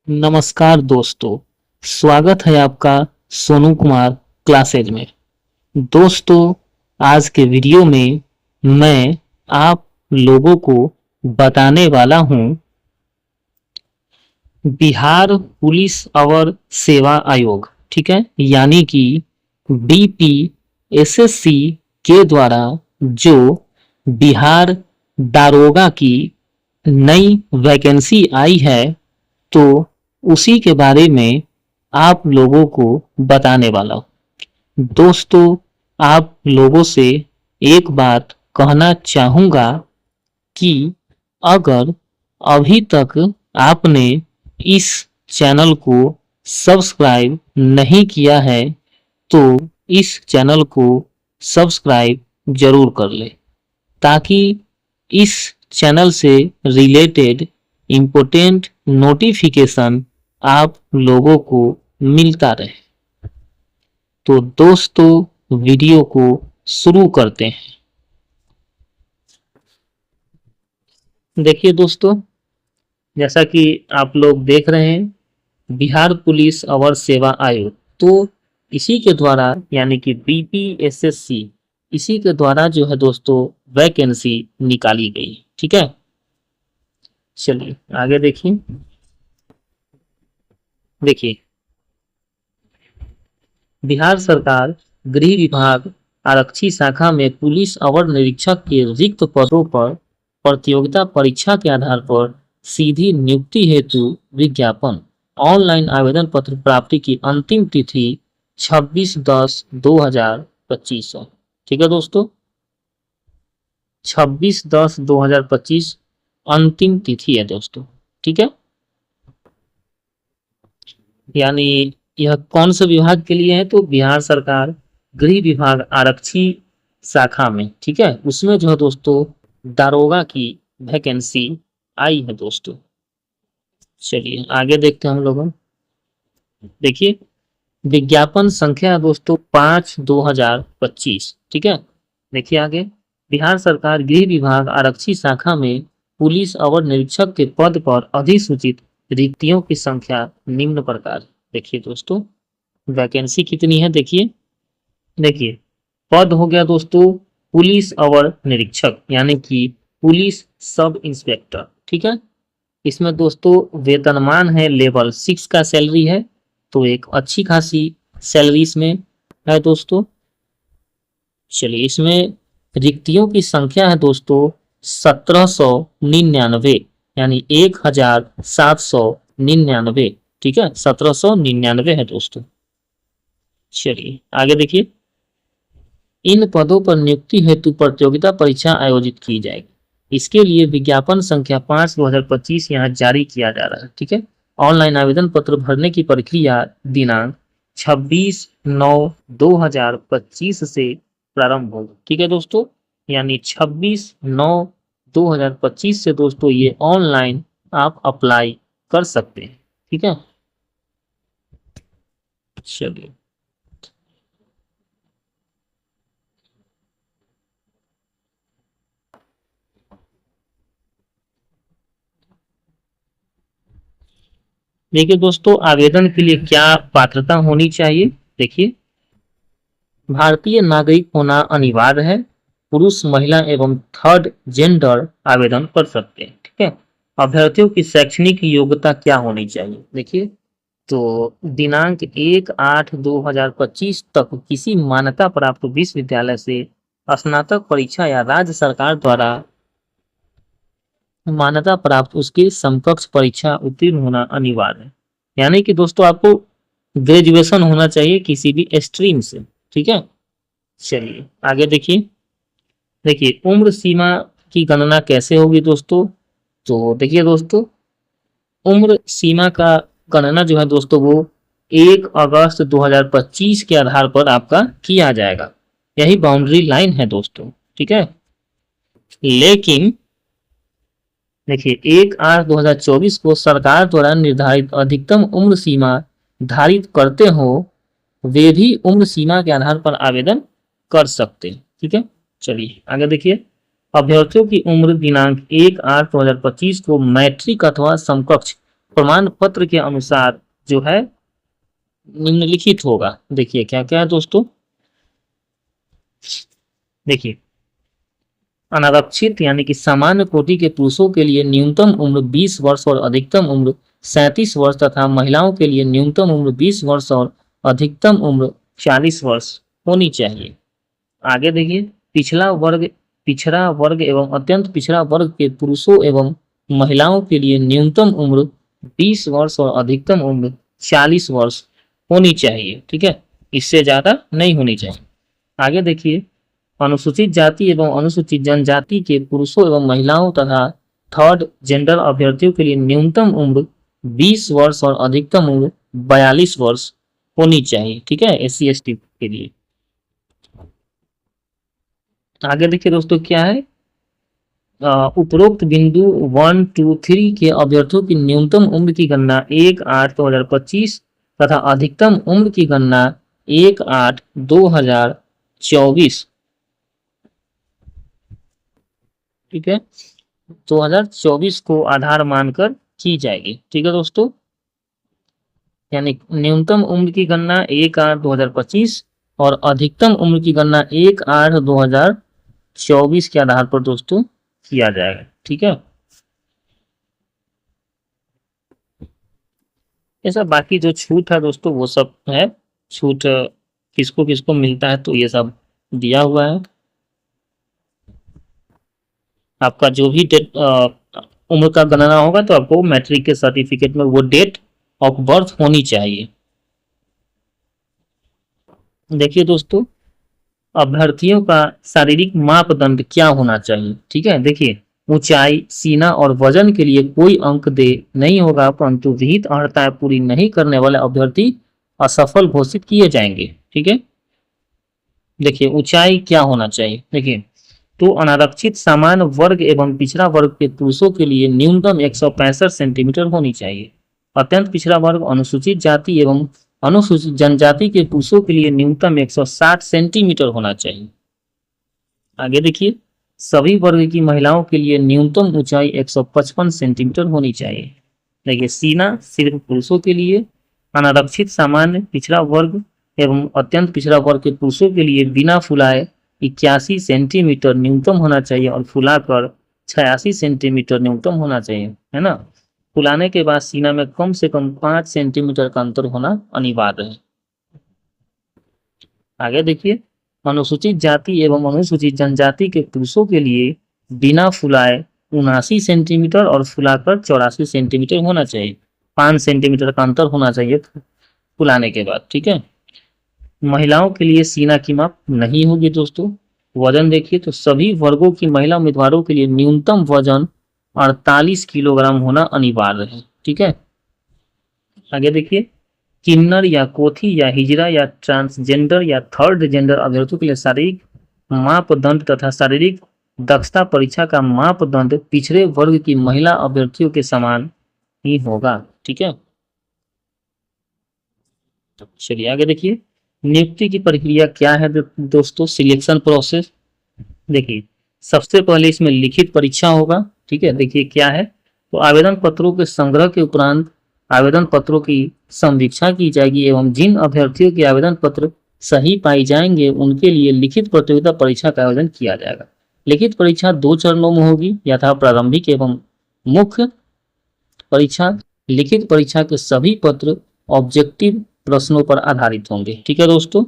नमस्कार दोस्तों, स्वागत है आपका सोनू कुमार क्लासेज में। दोस्तों, आज के वीडियो में मैं आप लोगों को बताने वाला हूं बिहार पुलिस अवर सेवा आयोग, ठीक है, यानी कि बीपीएसएससी के द्वारा जो बिहार दारोगा की नई वैकेंसी आई है, तो उसी के बारे में आप लोगों को बताने वाला हूं। दोस्तों, आप लोगों से एक बात कहना चाहूंगा कि अगर अभी तक आपने इस चैनल को सब्सक्राइब नहीं किया है तो इस चैनल को सब्सक्राइब जरूर कर ले, ताकि इस चैनल से रिलेटेड इम्पोर्टेंट नोटिफिकेशन आप लोगों को मिलता रहे। तो दोस्तों, वीडियो को शुरू करते हैं। देखिए दोस्तों, जैसा कि आप लोग देख रहे हैं बिहार पुलिस अवर सेवा आयोग, तो इसी के द्वारा यानी कि बीपीएसएससी, इसी के द्वारा जो है दोस्तों वैकेंसी निकाली गई, ठीक है। चलिए आगे देखिए। देखिए, बिहार सरकार गृह विभाग आरक्षी शाखा में पुलिस अवर निरीक्षक के रिक्त पदों पर प्रतियोगिता परीक्षा के आधार पर सीधी नियुक्ति हेतु विज्ञापन ऑनलाइन आवेदन पत्र प्राप्ति की अंतिम तिथि 26/10/2025 है। ठीक है दोस्तों, 26/10/2025 अंतिम तिथि है दोस्तों, ठीक है। यानी यह कौन से विभाग के लिए है, तो बिहार सरकार गृह विभाग आरक्षी शाखा में, ठीक है, उसमें जो है दोस्तों दारोगा की वैकेंसी आई है दोस्तों। चलिए आगे देखते हैं हम लोग। देखिए, विज्ञापन संख्या दोस्तों 5/2025, ठीक है। देखिए आगे, बिहार सरकार गृह विभाग आरक्षी शाखा में पुलिस अवर निरीक्षक के पद पर अधिसूचित रिक्तियों की संख्या निम्न प्रकार। देखिए दोस्तों, वैकेंसी कितनी है, देखिए पद हो गया दोस्तों पुलिस अवर निरीक्षक यानी कि पुलिस सब इंस्पेक्टर, ठीक है। इसमें दोस्तों वेतनमान है लेवल 6 का सैलरी है, तो एक अच्छी खासी सैलरी इसमें है दोस्तों। चलिए, इसमें रिक्तियों की संख्या है दोस्तों 1799, यानी 1799, ठीक है, 1799 है दोस्तों। चलिए आगे देखिए, इन पदों पर नियुक्ति हेतु प्रतियोगिता परीक्षा आयोजित की जाएगी। इसके लिए विज्ञापन संख्या 5/2025 यहाँ जारी किया जा रहा है, ठीक है। ऑनलाइन आवेदन पत्र भरने की प्रक्रिया दिनांक 26/9/2025 से प्रारंभ होगी, ठीक है दोस्तों। यानी 26/9/2025 से दोस्तों ये ऑनलाइन आप अप्लाई कर सकते हैं, ठीक है। चलिए देखिए दोस्तों, आवेदन के लिए क्या पात्रता होनी चाहिए। देखिए, भारतीय नागरिक होना अनिवार्य है। पुरुष, महिला एवं थर्ड जेंडर आवेदन कर सकते हैं, ठीक है। अभ्यर्थियों की शैक्षणिक योग्यता क्या होनी चाहिए। देखिए, तो दिनांक 1/8/2025 तक किसी मान्यता प्राप्त विश्वविद्यालय से स्नातक परीक्षा या राज्य सरकार द्वारा मान्यता प्राप्त उसके समकक्ष परीक्षा उत्तीर्ण होना अनिवार्य है। यानी कि दोस्तों आपको ग्रेजुएशन होना चाहिए किसी भी स्ट्रीम से, ठीक है। चलिए आगे देखिए उम्र सीमा की गणना कैसे होगी दोस्तों। तो देखिए दोस्तों, उम्र सीमा का गणना जो है दोस्तों वो 1 अगस्त 2025 के आधार पर आपका किया जाएगा। यही बाउंड्री लाइन है दोस्तों, ठीक है। लेकिन देखिए 1/8/2024 को सरकार द्वारा निर्धारित अधिकतम उम्र सीमा धारित करते हो वे भी उम्र सीमा के आधार पर आवेदन कर सकते हैं, ठीक है। चलिए आगे देखिए, अभ्यर्थियों की उम्र दिनांक 1/8/2025 को मैट्रिक अथवा समकक्ष प्रमाण पत्र के अनुसार जो है निम्नलिखित होगा। देखिए क्या क्या है दोस्तों, देखिए अनारक्षित यानी कि सामान्य कोटि के पुरुषों के लिए न्यूनतम उम्र 20 वर्ष और अधिकतम उम्र 37 वर्ष तथा महिलाओं के लिए न्यूनतम उम्र 20 वर्ष और अधिकतम उम्र 40 वर्ष होनी चाहिए। आगे देखिए पिछड़ा वर्ग एवं अत्यंत पिछड़ा वर्ग के पुरुषों एवं महिलाओं के लिए न्यूनतम उम्र 20 वर्ष और अधिकतम उम्र 40 वर्ष होनी चाहिए। ठीक है, इससे ज्यादा नहीं होनी चाहिए। आगे देखिए अनुसूचित जाति एवं अनुसूचित जनजाति के पुरुषों एवं महिलाओं तथा थर्ड जेंडर अभ्यर्थियों के लिए न्यूनतम उम्र 20 वर्ष और अधिकतम उम्र 42 वर्ष होनी चाहिए। ठीक है, SC ST के लिए। आगे देखिए दोस्तों क्या है, उपरोक्त बिंदु 1, 2, 3 के अभ्यर्थियों की न्यूनतम उम्र की गणना 1/8/2025 तथा अधिकतम उम्र की गणना 1/8/2024, ठीक है, 2024 को आधार मानकर की जाएगी। ठीक है दोस्तों, यानी न्यूनतम उम्र की गणना 1/8/2025 और अधिकतम उम्र की गणना 1/8/2024 के आधार पर दोस्तों किया जाएगा। ठीक है, ऐसा बाकी जो छूट है दोस्तों वो सब है, छूट किसको किसको मिलता है तो ये सब दिया हुआ है। आपका जो भी डेट उम्र का गणना होगा तो आपको मैट्रिक के सर्टिफिकेट में वो डेट ऑफ बर्थ होनी चाहिए। देखिए दोस्तों अभ्यर्थियों का शारीरिक मापदंड क्या होना चाहिए। ठीक है, देखिए ऊंचाई, सीना और वजन के लिए कोई अंक दे नहीं होगा, परंतु विहित अर्हताएं पूरी नहीं करने वाले अभ्यर्थी असफल घोषित किए जाएंगे। ठीक है, देखिए ऊंचाई क्या होना चाहिए, देखिए तो अनारक्षित सामान्य वर्ग एवं पिछड़ा वर्ग के पुरुषों के लिए न्यूनतम 165 सेंटीमीटर होनी चाहिए। अत्यंत पिछड़ा वर्ग, अनुसूचित जाति एवं अनुसूचित जनजाति के पुरुषों के लिए न्यूनतम 160 सेंटीमीटर होना चाहिए। आगे देखिए सभी वर्ग की महिलाओं के लिए न्यूनतम ऊंचाई 155 सेंटीमीटर होनी चाहिए। देखिए सीना सिर्फ पुरुषों के लिए, अनारक्षित सामान्य पिछड़ा वर्ग एवं अत्यंत पिछड़ा वर्ग के पुरुषों के लिए बिना फुलाए 81 सेंटीमीटर न्यूनतम होना चाहिए और फुलाकर 86 सेंटीमीटर न्यूनतम होना चाहिए, है ना। फुलाने के बाद सीना में कम से कम 5 सेंटीमीटर का अंतर होना अनिवार्य है। आगे देखिए अनुसूचित जाति एवं अनुसूचित जनजाति के पुरुषों के लिए बिना फुलाए 79 सेंटीमीटर और फुलाकर 84 सेंटीमीटर होना चाहिए। 5 सेंटीमीटर का अंतर होना चाहिए फुलाने के बाद। ठीक है, महिलाओं के लिए सीना की माप नहीं होगी दोस्तों। वजन देखिए तो सभी वर्गों की महिला उम्मीदवारों के लिए न्यूनतम वजन 48 किलोग्राम होना अनिवार्य है। ठीक है, आगे देखिए किन्नर या कोथी या हिजड़ा या ट्रांसजेंडर या थर्ड जेंडर अभ्यर्थियों के लिए शारीरिक मापदंड तथा शारीरिक दक्षता परीक्षा का मापदंड पिछड़े वर्ग की महिला अभ्यर्थियों के समान ही होगा। ठीक है, चलिए आगे देखिए नियुक्ति की प्रक्रिया क्या है दोस्तों, सिलेक्शन प्रोसेस। देखिए सबसे पहले इसमें लिखित परीक्षा होगा। ठीक है, देखिए क्या है तो आवेदन पत्रों के संग्रह के उपरांत आवेदन पत्रों की समीक्षा की जाएगी एवं जिन अभ्यर्थियों के आवेदन पत्र सही पाई जाएंगे उनके लिए लिखित प्रतियोगिता परीक्षा का आयोजन किया जाएगा। लिखित परीक्षा 2 चरणों में होगी, यथा प्रारंभिक एवं मुख्य परीक्षा। लिखित परीक्षा के सभी पत्र ऑब्जेक्टिव प्रश्नों पर आधारित होंगे। ठीक है दोस्तों,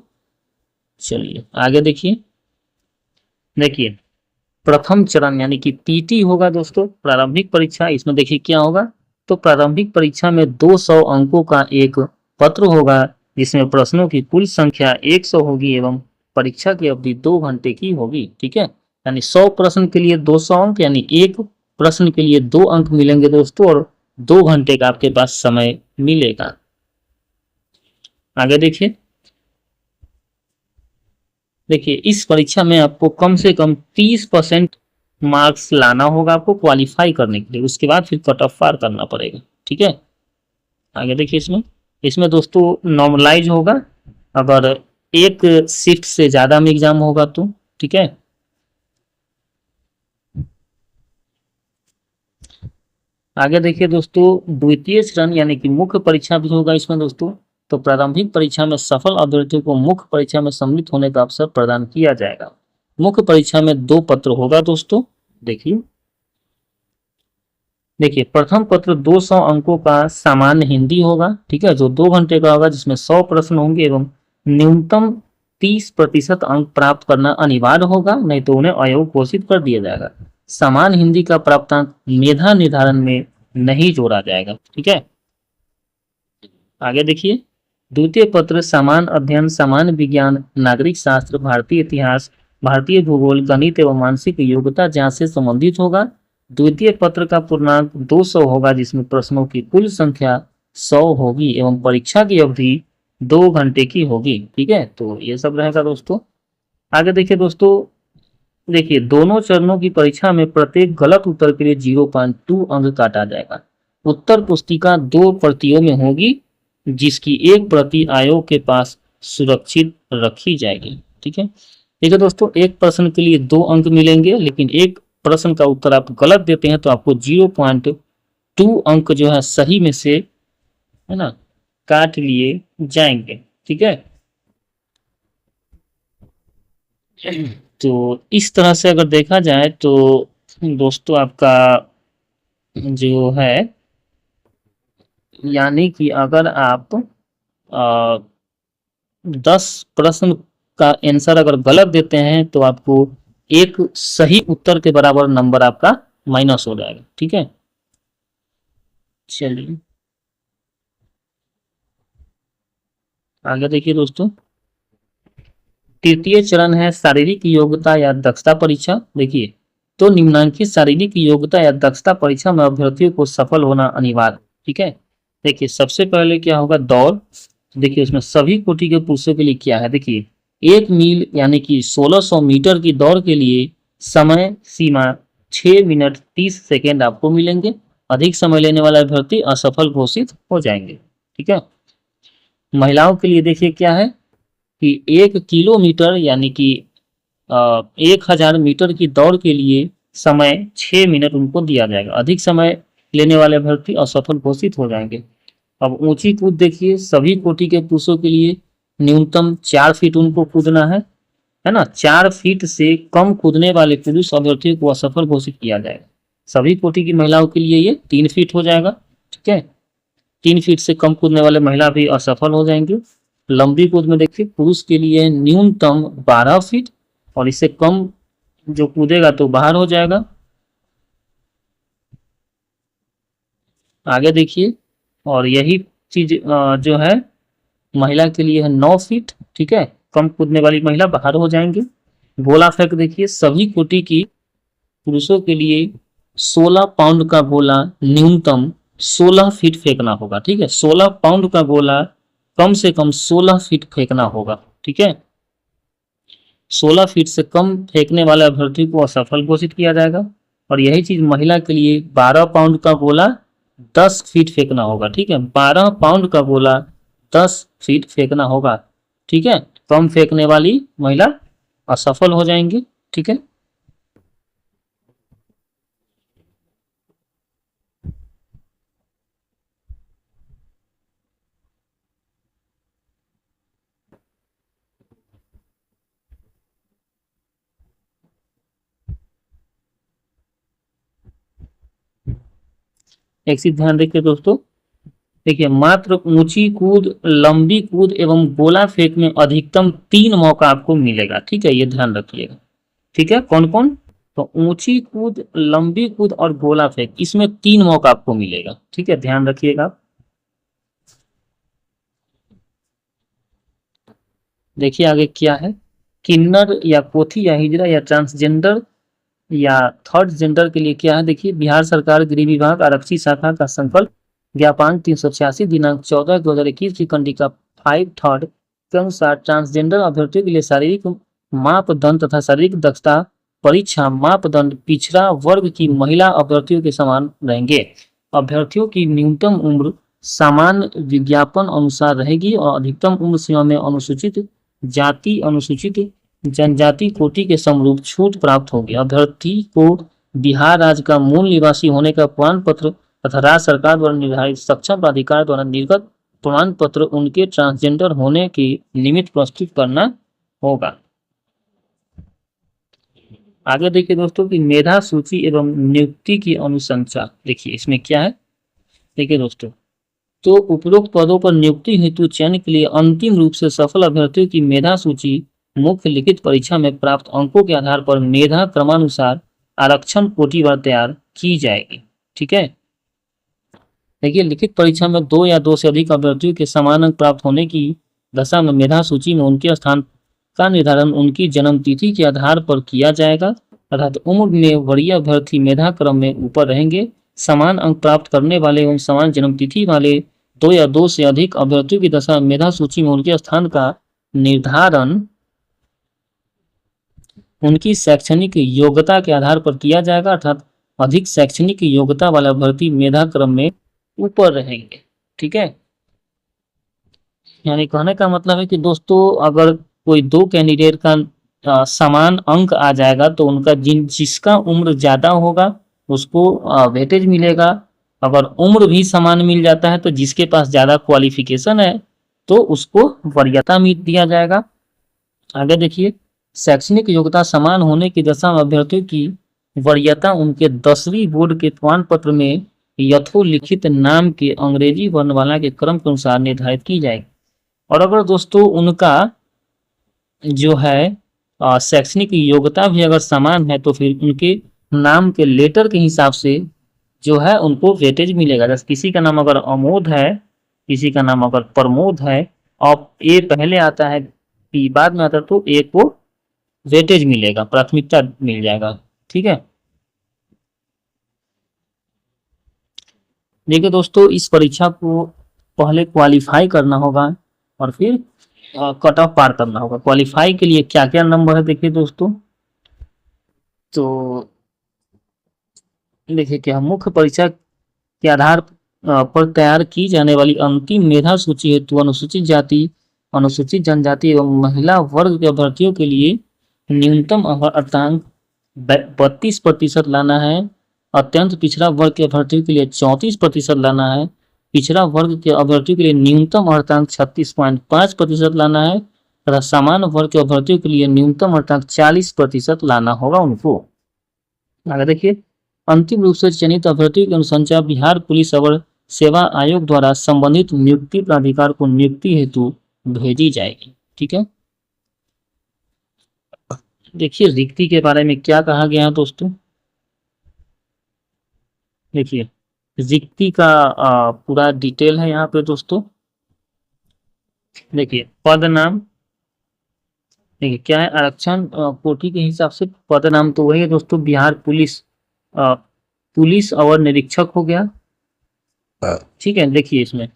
चलिए आगे देखिए देखिए प्रथम चरण यानी कि PT होगा दोस्तों, प्रारंभिक परीक्षा। इसमें देखिए क्या होगा तो प्रारंभिक परीक्षा में 200 अंकों का एक पत्र होगा जिसमें प्रश्नों की कुल संख्या 100 होगी एवं परीक्षा की अवधि 2 घंटे की होगी। ठीक है, यानी 100 प्रश्न के लिए 200 अंक, यानी एक प्रश्न के लिए 2 अंक मिलेंगे दोस्तों और 2 घंटे का आपके पास समय मिलेगा। आगे देखिए इस परीक्षा में आपको कम से कम 30% मार्क्स लाना होगा आपको क्वालिफाई करने के लिए, उसके बाद फिर कट ऑफ पार करना पड़ेगा। ठीक है, आगे देखिए इसमें दोस्तों नॉर्मलाइज होगा अगर एक शिफ्ट से ज्यादा में एग्जाम होगा तो। ठीक है, आगे देखिए दोस्तों, द्वितीय चरण यानी कि मुख्य परीक्षा भी होगा इसमें दोस्तों। तो प्रारंभिक परीक्षा में सफल अभ्यर्थियों को मुख्य परीक्षा में सम्मिलित होने का अवसर प्रदान किया जाएगा। मुख्य परीक्षा में 2 पत्र होगा दोस्तों। देखिए देखिए प्रथम पत्र 200 अंकों का सामान्य हिंदी होगा, ठीक है, जो 2 घंटे का होगा, जिसमें 100 प्रश्न होंगे एवं न्यूनतम 30% अंक प्राप्त करना अनिवार्य होगा, नहीं तो उन्हें अयोग्य घोषित कर दिया जाएगा। सामान्य हिंदी का प्राप्तांक मेधा निर्धारण में नहीं जोड़ा जाएगा, ठीक है। आगे देखिए, द्वितीय पत्र सामान्य अध्ययन, सामान्य विज्ञान, नागरिक शास्त्र, भारतीय इतिहास, भारतीय भूगोल, गणित एवं मानसिक योग्यता जांच से संबंधित होगा। द्वितीय पत्र का पूर्णांक 200 होगा, जिसमें प्रश्नों की कुल संख्या 100 होगी एवं परीक्षा की अवधि 2 घंटे की होगी, ठीक है। तो ये सब रहेगा दोस्तों। आगे देखिए दोस्तों, देखिए दोनों चरणों की परीक्षा में प्रत्येक गलत उत्तर के लिए 0.2 अंक काटा जाएगा। उत्तर पुस्तिका 2 प्रतियों में होगी, जिसकी एक प्रति आयोग के पास सुरक्षित रखी जाएगी, ठीक है। देखिए दोस्तों, एक प्रश्न के लिए 2 अंक मिलेंगे, लेकिन एक प्रश्न का उत्तर आप गलत देते हैं तो आपको 0.2 अंक जो है सही में से, है ना, काट लिए जाएंगे, ठीक है। तो इस तरह से अगर देखा जाए तो दोस्तों आपका जो है, यानी कि अगर आप 10 प्रश्न का आंसर अगर गलत देते हैं तो आपको एक सही उत्तर के बराबर नंबर आपका माइनस हो जाएगा, ठीक है। चलिए आगे देखिए दोस्तों, तृतीय चरण है शारीरिक योग्यता या दक्षता परीक्षा। देखिए, तो निम्नांकित शारीरिक योग्यता या दक्षता परीक्षा में अभ्यर्थियों को सफल होना अनिवार्य, ठीक है। देखिए सबसे पहले क्या होगा, दौड़। देखिए उसमें सभी कोटि के पुरुषों के लिए क्या है, देखिए 1 मील यानी कि 1600 मीटर की दौड़ के लिए समय सीमा 6 मिनट 30 सेकेंड आपको मिलेंगे। अधिक समय लेने वाला अभ्यर्थी असफल घोषित हो जाएंगे, ठीक है। महिलाओं के लिए देखिए क्या है कि 1 किलोमीटर यानी कि 1000 मीटर की दौड़ के लिए समय 6 मिनट उनको दिया जाएगा। अधिक समय लेने वाले अभ्यर्थी असफल घोषित हो जाएंगे। अब ऊंची कूद देखिए, सभी कोटि के पुरुषों के लिए न्यूनतम 4 फीट उनको कूदना है ना। 4 फीट से कम कूदने वाले पुरुष अभ्यर्थियों को असफल घोषित किया जाएगा। सभी कोटि की महिलाओं के लिए ये 3 फीट हो जाएगा, ठीक है। 3 फीट से कम कूदने वाले महिला भी असफल हो जाएंगे। लंबी कूद में देखिए पुरुष के लिए न्यूनतम 12 फीट और इससे कम जो कूदेगा तो बाहर हो जाएगा। आगे देखिए, और यही चीज जो है महिला के लिए है 9 फीट, ठीक है। कम कूदने वाली महिला बाहर हो जाएंगे। गोला फेंक देखिए, सभी कोटि की पुरुषों के लिए 16 पाउंड का गोला न्यूनतम 16 फीट फेंकना होगा, ठीक है। 16 पाउंड का गोला कम से कम 16 फीट फेंकना होगा, ठीक है। 16 फीट से कम फेंकने वाले अभ्यर्थी को असफल घोषित किया जाएगा। और यही चीज महिला के लिए 12 पाउंड का गोला 10 फीट फेंकना होगा, ठीक है। 12 पाउंड का गोला 10 फीट फेंकना होगा, ठीक है। कम फेंकने वाली महिला असफल हो जाएंगी, ठीक है। एक चीज ध्यान रखिए दोस्तों, देखिए मात्र ऊंची कूद, लंबी कूद एवं गोला फेंक में अधिकतम 3 मौका आपको मिलेगा, ठीक है। ये ध्यान रखिएगा, ठीक है। कौन कौन, तो ऊंची कूद, लंबी कूद और गोला फेंक, इसमें 3 मौका आपको मिलेगा, ठीक है, ध्यान रखिएगा। देखिए आगे क्या है, किन्नर या कोथी या हिजड़ा या ट्रांसजेंडर या थर्ड जेंडर के लिए क्या है, देखिए बिहार सरकार गृह विभाग आरक्षी शाखा का संकल्प ज्ञापान 386 दिनांक 14/2021 की कंडिका 5 थर्ड के अनुसार ट्रांसजेंडर अभ्यर्थियों के लिए शारीरिक मापदंड तथा शारीरिक दक्षता परीक्षा मापदंड पिछड़ा वर्ग की महिला अभ्यर्थियों के समान रहेंगे। अभ्यर्थियों की न्यूनतम उम्र सामान्य विज्ञापन अनुसार रहेगी और अधिकतम उम्र सीमा में अनुसूचित जाति, अनुसूचित जनजाति कोटि के समरूप छूट प्राप्त होगी। अभ्यर्थी को बिहार राज्य का मूल निवासी होने का प्रमाण पत्र तथा राज्य सरकार द्वारा निर्धारित सक्षम प्राधिकार द्वारा निर्गत प्रमाण पत्र उनके ट्रांसजेंडर होने की लिमिट प्रस्तुत करना होगा। आगे देखिए दोस्तों कि मेधा सूची एवं नियुक्ति की अनुशंसा। देखिए इसमें क्या है, देखिए दोस्तों, तो उपरोक्त पदों पर नियुक्ति हेतु चयन के लिए अंतिम रूप से सफल अभ्यर्थियों की मेधा सूची मुख्य लिखित परीक्षा में प्राप्त अंकों के आधार पर मेधा क्रमानुसार आरक्षण कोटिवार तैयार की जाएगी। ठीक है, देखिए लिखित परीक्षा में 2 या 2 से अधिक अभ्यर्थियों के समान अंक प्राप्त होने की दशा में मेधा सूची में उनके स्थान का निर्धारण उनकी जन्म तिथि के आधार पर किया जाएगा। अर्थात उम्र में वरीय अभ्यर्थी मेधा क्रम में ऊपर रहेंगे। समान अंक प्राप्त करने वाले एवं समान जन्म तिथि वाले 2 या 2 से अधिक अभ्यर्थियों की दशा मेधा सूची में उनके स्थान का निर्धारण उनकी शैक्षणिक योग्यता के आधार पर किया जाएगा। अर्थात अधिक शैक्षणिक योग्यता वाला अभ्यर्थी मेधा क्रम में ऊपर रहेंगे। ठीक है, यानी कहने का मतलब है कि दोस्तों अगर कोई 2 कैंडिडेट का समान अंक आ जाएगा तो उनका जिसका उम्र ज्यादा होगा उसको वेटेज मिलेगा। अगर उम्र भी समान मिल जाता है तो जिसके पास ज्यादा क्वालिफिकेशन है तो उसको वरीयता मिल दिया जाएगा। आगे देखिए, शैक्षणिक योग्यता समान होने की दशा में अभ्यर्थियों की वरीयता उनके 10वीं बोर्ड के प्रमाण पत्र में यथोलिखित नाम के अंग्रेजी वर्णमाला के क्रम के अनुसार निर्धारित की जाएगी। और अगर दोस्तों उनका जो है शैक्षणिक योग्यता भी अगर समान है तो फिर उनके नाम के लेटर के हिसाब से जो है उनको वेटेज मिलेगा। जैसे किसी का नाम अगर अमोद है, किसी का नाम अगर प्रमोद है और ए पहले आता है पी बाद में आता है तो ए को वेटेज मिलेगा, प्राथमिकता मिल जाएगा। ठीक है, देखिए दोस्तों इस परीक्षा को पहले क्वालिफाई करना होगा और फिर कट ऑफ पार करना होगा। क्वालिफाई के लिए क्या क्या नंबर है देखिए दोस्तों, तो देखिए क्या मुख्य परीक्षा के आधार पर तैयार की जाने वाली अंतिम मेधा सूची हेतु अनुसूचित जाति, अनुसूचित जनजाति एवं महिला वर्ग के अभ्यर्थियों के लिए न्यूनतम अर्धांक 32% लाना है। अत्यंत पिछड़ा वर्ग के अभ्यर्थियों के लिए 34% लाना है। पिछड़ा वर्ग के अभ्यर्थियों के लिए न्यूनतम अर्धांक 36.5% लाना है तथा सामान्य वर्ग के अभ्यर्थियों के लिए न्यूनतम अर्धांक 40% लाना होगा उनको। आगे देखिए, अंतिम रूप से चयनित अभ्यर्थियों की अनुशंसा बिहार पुलिस अवर सेवा आयोग द्वारा संबंधित नियुक्ति प्राधिकार को नियुक्ति हेतु भेजी जाएगी। ठीक है, देखिए रिक्ति के बारे में क्या कहा गया है दोस्तों, देखिए रिक्ति का पूरा डिटेल है यहाँ पे दोस्तों। देखिए पद नाम, देखिए क्या है आरक्षण कोटि के हिसाब से पद नाम तो वही है दोस्तों, बिहार पुलिस पुलिस अवर निरीक्षक हो गया। ठीक है, देखिए इसमें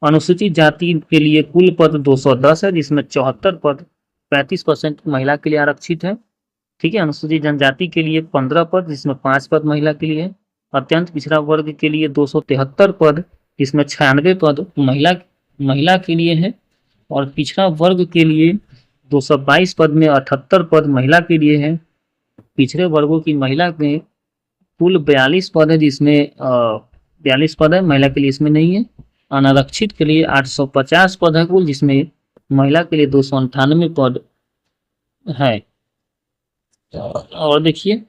अनुसूचित जाति के लिए कुल पद 210 है जिसमें 74 पद 35% महिला के लिए आरक्षित है। ठीक है, अनुसूचित जनजाति के लिए 15 पद जिसमें 5 पद महिला के लिए है। अत्यंत पिछड़ा वर्ग के लिए 273 पद जिसमें 96 पद महिला के लिए है। और पिछड़ा वर्ग के लिए 222 पद में 78 पद महिला के लिए है। पिछड़े वर्गों की महिला में कुल 42 पद है जिसमें 42 पद है महिला के लिए इसमें नहीं है। अनारक्षित के लिए 850 पद है कुल जिसमें महिला के लिए 298 पद है। और देखिए,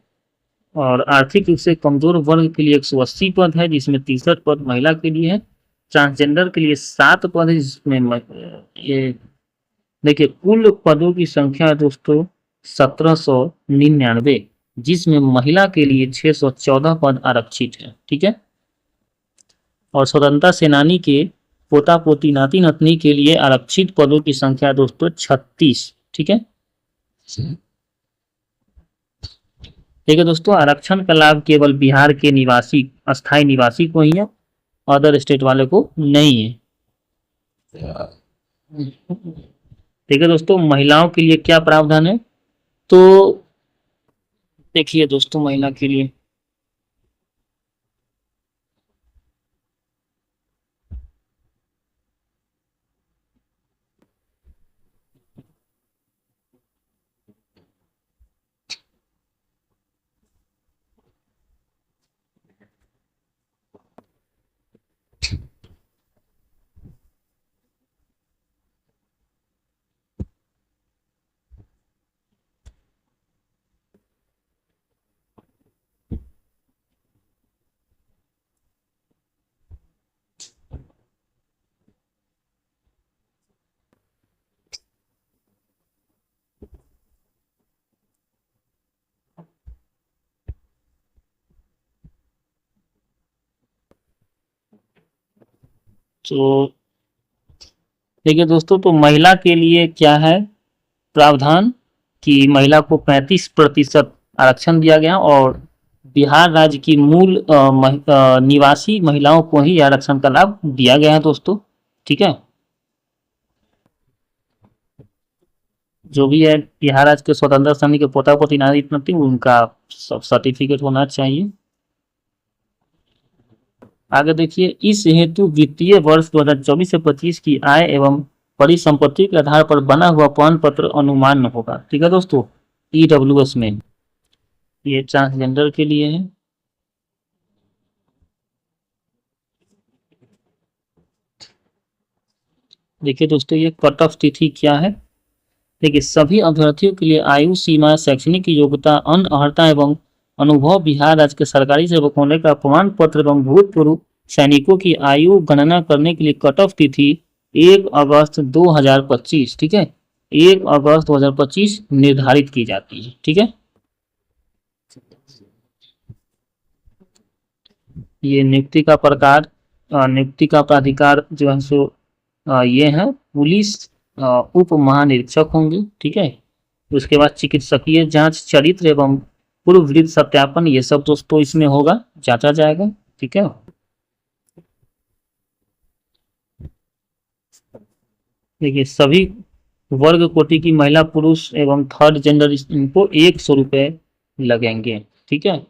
और आर्थिक रूप से कमजोर वर्ग के लिए 180 पद है जिसमें 63 पद महिला के लिए है। ट्रांसजेंडर के लिए 7 पद है जिसमें ये देखिए कुल पदों की संख्या है दोस्तों 1799 जिसमें महिला के लिए 614 पद आरक्षित है। ठीक है, और स्वतंत्रता सेनानी के पोता पोती नाती नतनी के लिए आरक्षित पदों की संख्या दोस्तों 36। ठीक है, ठीक है दोस्तों, आरक्षण का लाभ केवल बिहार के निवासी अस्थायी निवासी को ही है, अदर स्टेट वाले को नहीं है। ठीक है दोस्तों, महिलाओं के लिए क्या प्रावधान है, तो देखिए दोस्तों महिला के लिए तो देखिए दोस्तों, तो महिला के लिए क्या है प्रावधान कि महिला को 35% आरक्षण दिया गया और बिहार राज्य की मूल निवासी महिलाओं को ही आरक्षण का लाभ दिया गया है दोस्तों। ठीक है, जो भी है बिहार राज्य के स्वतंत्रता सेनानी के पोता पोती नारी इतनी उनका सब सर्टिफिकेट होना चाहिए। आगे देखिए, इस हेतु वित्तीय वर्ष 2024 से 25 की आय एवं परिसंपत्ति के आधार पर बना हुआ प्रमाण पत्र अनुमान होगा। ठीक है दोस्तों, ईडब्ल्यूएस में ये ट्रांसजेंडर के लिए है। देखिए दोस्तों, ये कट ऑफ तिथि क्या है। देखिए, सभी अभ्यर्थियों के लिए आयु सीमा, शैक्षणिक योग्यता, अनर्हता एवं अनुभव बिहार राज्य के सरकारी सेवक होने का प्रमाण पत्र एवं भूतपूर्व सैनिकों की आयु गणना करने के लिए कट ऑफ तिथि 1 अगस्त 2025, ठीक है, 1 अगस्त 2025 निर्धारित की जाती है। ठीक है, ये नियुक्ति का प्रकार, नियुक्ति का प्राधिकार जो है सो ये है पुलिस उप महानिरीक्षक होंगे। ठीक है, उसके बाद चिकित्सकीय जांच, चरित्र एवं पूर्व वृत्त सत्यापन, ये सब दोस्तों इसमें होगा, जांचा जाएगा। ठीक है, देखिए सभी वर्ग कोटि की महिला पुरुष एवं थर्ड जेंडर इनको 100 रुपये लगेंगे। ठीक है,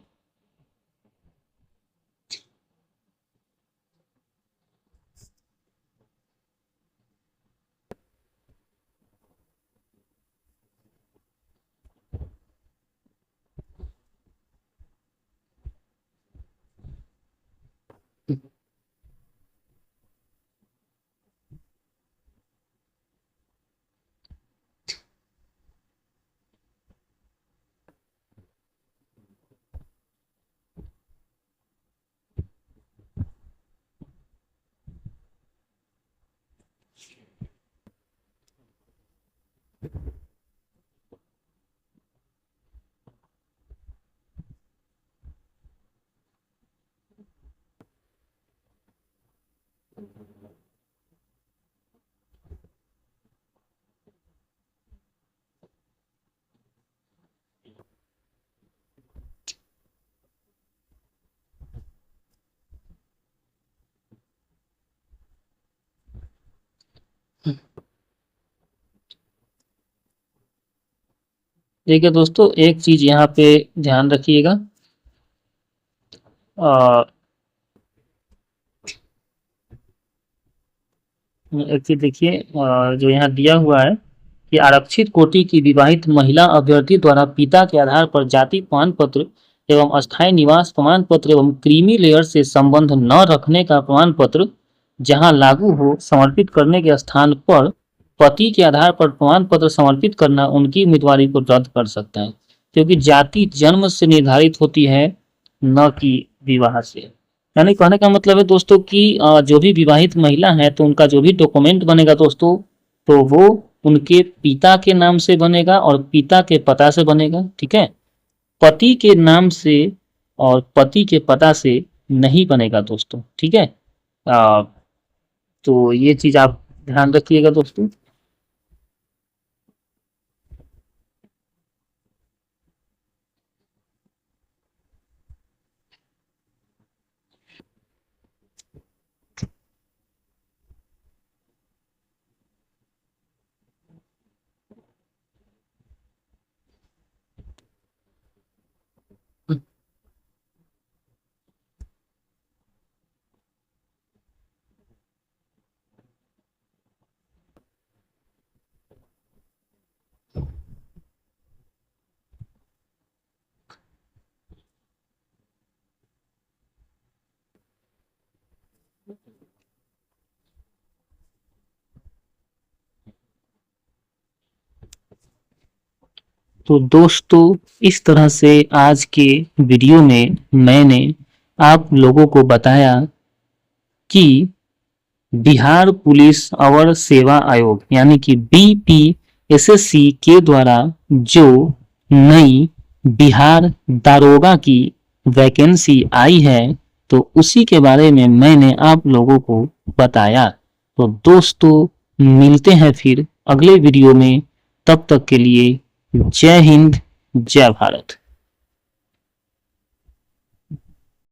देखिए दोस्तों, एक चीज यहाँ पे ध्यान रखिएगा, एक चीज देखिए, जो यहाँ दिया हुआ है कि आरक्षित कोटि की विवाहित महिला अभ्यर्थी द्वारा पिता के आधार पर जाति प्रमाण पत्र एवं अस्थायी निवास प्रमाण पत्र एवं क्रीमी लेयर से संबंध न रखने का प्रमाण पत्र जहां लागू हो समर्पित करने के स्थान पर पति के आधार पर प्रमाण पत्र समर्पित करना उनकी उम्मीदवारी को रद्द कर सकता है, क्योंकि जाति जन्म से निर्धारित होती है, न कि विवाह से। यानी कहने का मतलब है दोस्तों कि जो भी विवाहित महिला है तो उनका जो भी डॉक्यूमेंट बनेगा दोस्तों, तो वो उनके पिता के नाम से बनेगा और पिता के पता से बनेगा। ठीक है, पति के नाम से और पति के पता से नहीं बनेगा दोस्तों। ठीक है, तो ये चीज आप ध्यान रखिएगा दोस्तों। तो दोस्तों, इस तरह से आज के वीडियो में मैंने आप लोगों को बताया कि बिहार पुलिस अवर सेवा आयोग यानी कि बीपीएसएससी के द्वारा जो नई बिहार दारोगा की वैकेंसी आई है, तो उसी के बारे में मैंने आप लोगों को बताया। तो दोस्तों मिलते हैं फिर अगले वीडियो में, तब तक के लिए जय हिंद जय भारत।